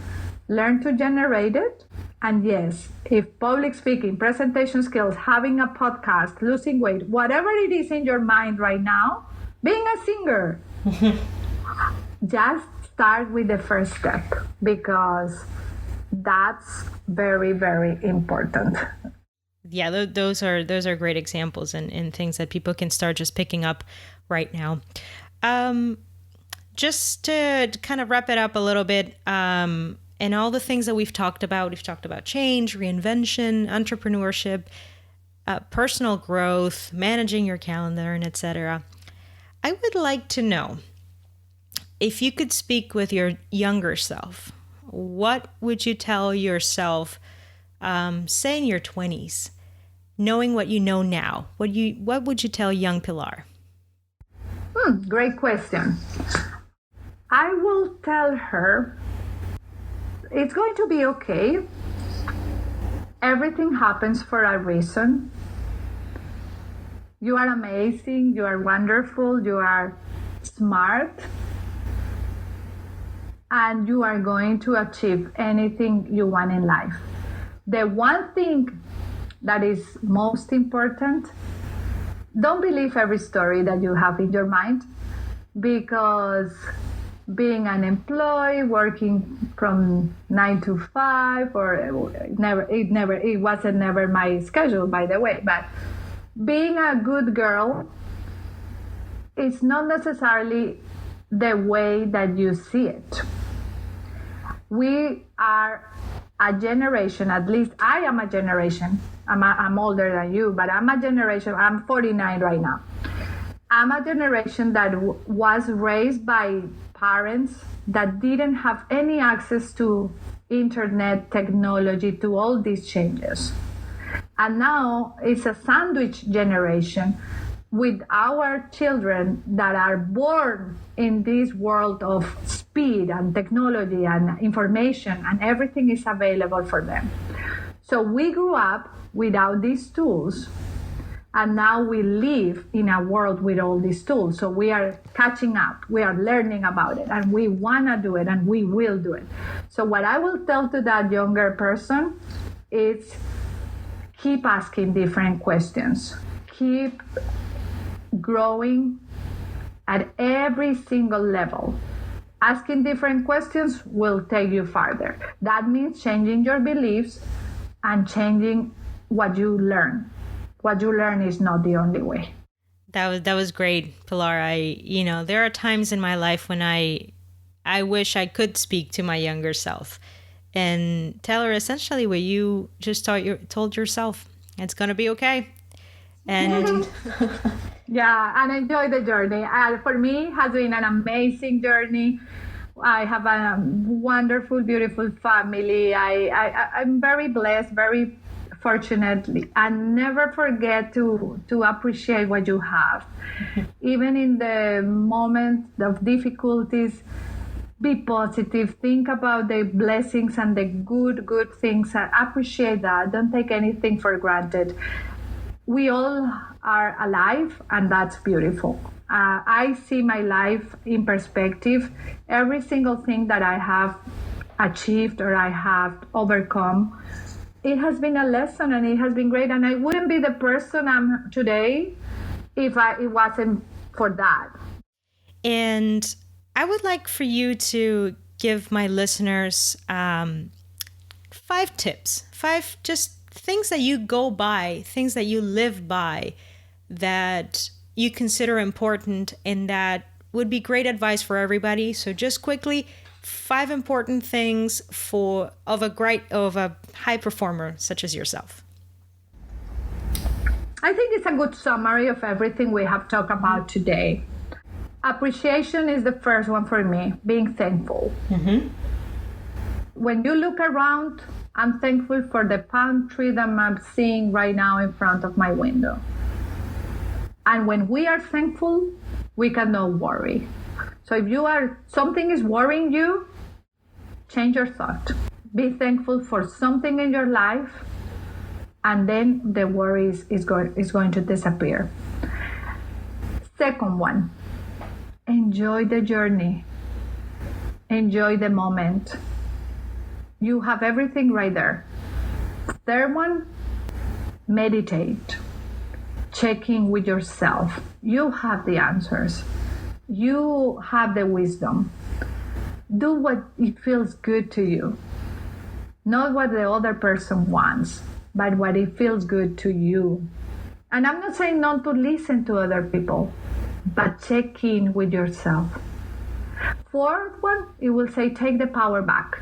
Learn to generate it. And yes, if public speaking, presentation skills, having a podcast, losing weight, whatever it is in your mind right now, being a singer, just start with the first step, because that's very, very important. Yeah, those are great examples and things that people can start just picking up right now. Just to kind of wrap it up a little bit, and all the things that we've talked about change, reinvention, entrepreneurship, personal growth, managing your calendar, and etc. I would like to know, if you could speak with your younger self, what would you tell yourself, say in your 20s, knowing what you know now? What would you tell young Pilar? Great question. I will tell her, it's going to be okay. Everything happens for a reason. You are amazing. You are wonderful. You are smart. And you are going to achieve anything you want in life. The one thing that is most important, don't believe every story that you have in your mind, because being an employee, working from 9 to 5, or it wasn't never my schedule, by the way, but being a good girl is not necessarily the way that you see it. We are a generation, at least I am a generation, I'm older than you, but I'm a generation, I'm 49 right now. I'm a generation that was raised by parents that didn't have any access to internet technology, to all these changes. And now it's a sandwich generation with our children that are born in this world of speed and technology and information, and everything is available for them. So we grew up without these tools, and now we live in a world with all these tools. So we are catching up, we are learning about it, and we want to do it, and we will do it. So what I will tell to that younger person is keep asking different questions, keep growing at every single level. Asking different questions will take you farther. That means changing your beliefs and changing what you learn. What you learn is not the only way. That was great, Pilar. There are times in my life when I wish I could speak to my younger self and tell her essentially what you just told yourself. It's going to be okay. And yeah, and enjoy the journey. For me, it has been an amazing journey. I have a wonderful, beautiful family. I'm very blessed, very fortunately, and never forget to appreciate what you have. Even in the moment of difficulties, be positive. Think about the blessings and the good things. Appreciate that. Don't take anything for granted. We all are alive, and that's beautiful. I see my life in perspective. Every single thing that I have achieved or I have overcome, it has been a lesson, and it has been great. And I wouldn't be the person I'm today if it wasn't for that. And I would like for you to give my listeners 5 tips, 5 just things that you go by, things that you live by, that you consider important and that would be great advice for everybody. So just quickly, 5 important things of a high performer such as yourself. I think it's a good summary of everything we have talked about today. Appreciation is the first one for me, being thankful. Mm-hmm. When you look around, I'm thankful for the palm tree that I'm seeing right now in front of my window. And when we are thankful, we cannot worry. So if something is worrying you, change your thought. Be thankful for something in your life, and then the worry is going to disappear. Second one, enjoy the journey. Enjoy the moment. You have everything right there. Third one, meditate. Check in with yourself. You have the answers. You have the wisdom. Do what it feels good to you. Not what the other person wants, but what it feels good to you. And I'm not saying not to listen to other people, but check in with yourself. Fourth one, it will say take the power back.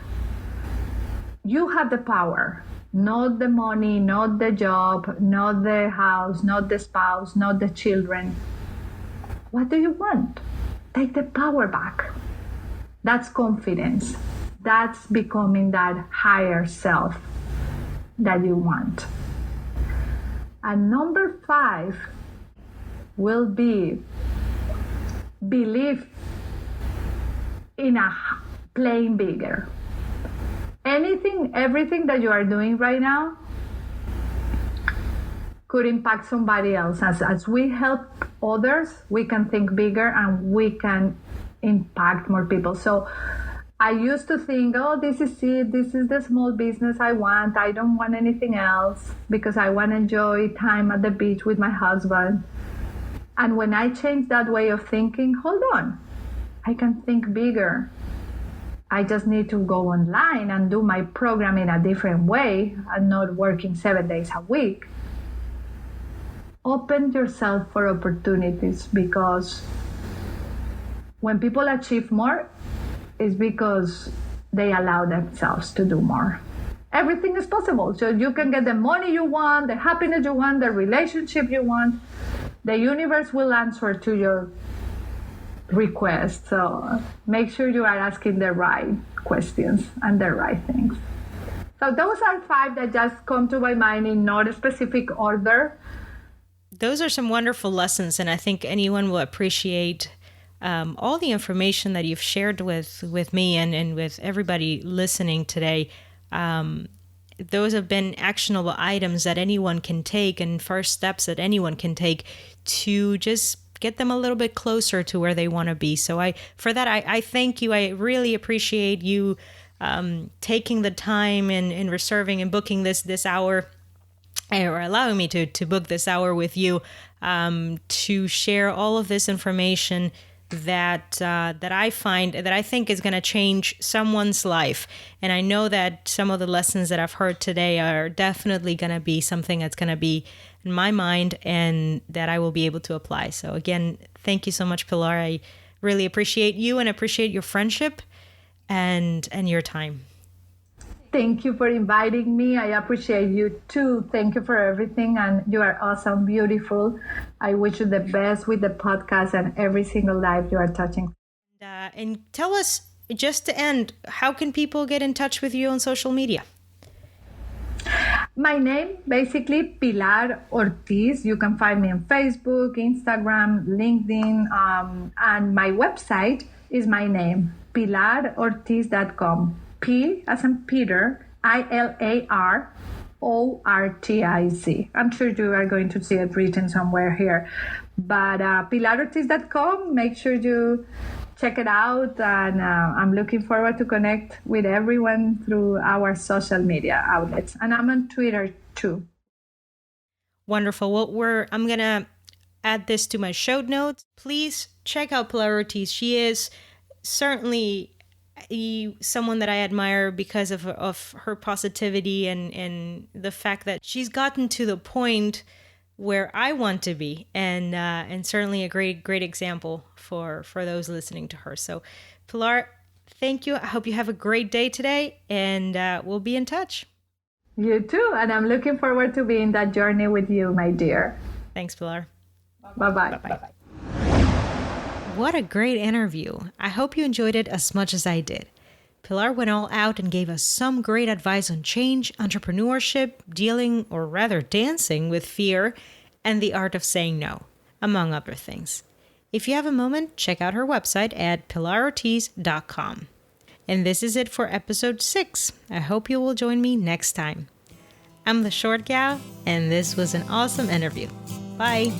You have the power, not the money, not the job, not the house, not the spouse, not the children. What do you want? Take the power back. That's confidence. That's becoming that higher self that you want. And number 5 will be believe in playing bigger. Everything that you are doing right now could impact somebody else. As we help others, we can think bigger and we can impact more people. So I used to think, this is it. This is the small business I want. I don't want anything else because I want to enjoy time at the beach with my husband. And when I changed that way of thinking, hold on, I can think bigger. I just need to go online and do my program in a different way and not working 7 days a week. Open yourself for opportunities, because when people achieve more, it's because they allow themselves to do more. Everything is possible. So you can get the money you want, the happiness you want, the relationship you want. The universe will answer to your request. So make sure you are asking the right questions and the right things. So those are 5 that just come to my mind in not a specific order. Those are some wonderful lessons, and I think anyone will appreciate all the information that you've shared with me and with everybody listening today. And those have been actionable items that anyone can take and first steps that anyone can take to just get them a little bit closer to where they want to be. So I thank you. I really appreciate you taking the time and reserving and booking this hour, or allowing me to book this hour with you, to share all of this information that I think is going to change someone's life. And I know that some of the lessons that I've heard today are definitely going to be something that's going to be in my mind and that I will be able to apply. So again, thank you so much, Pilar. I really appreciate you and appreciate your friendship and your time. Thank you for inviting me. I appreciate you too. Thank you for everything. And you are awesome, beautiful. I wish you the best with the podcast and every single life you are touching. And tell us, just to end, how can people get in touch with you on social media? My name, basically, Pilar Ortiz. You can find me on Facebook, Instagram, LinkedIn, and my website is my name, pilarortiz.com. P as in Peter, ILARORTIZ. I'm sure you are going to see it written somewhere here. But pilarortiz.com, make sure you check it out. And I'm looking forward to connect with everyone through our social media outlets. And I'm on Twitter too. Wonderful. Well, I'm going to add this to my show notes. Please check out Pilar Ortiz. She is certainly someone that I admire because of her positivity and the fact that she's gotten to the point where I want to be, and certainly a great example for those listening to her. So, Pilar, thank you. I hope you have a great day today, and we'll be in touch. You too, and I'm looking forward to being that journey with you, my dear. Thanks, Pilar. Bye-bye. Bye-bye. What a great interview. I hope you enjoyed it as much as I did. Pilar went all out and gave us some great advice on change, entrepreneurship, dealing, or rather dancing with fear, and the art of saying no, among other things. If you have a moment, check out her website at pilarortiz.com. And this is it for episode 6. I hope you will join me next time. I'm the Short Gal, and this was an awesome interview. Bye.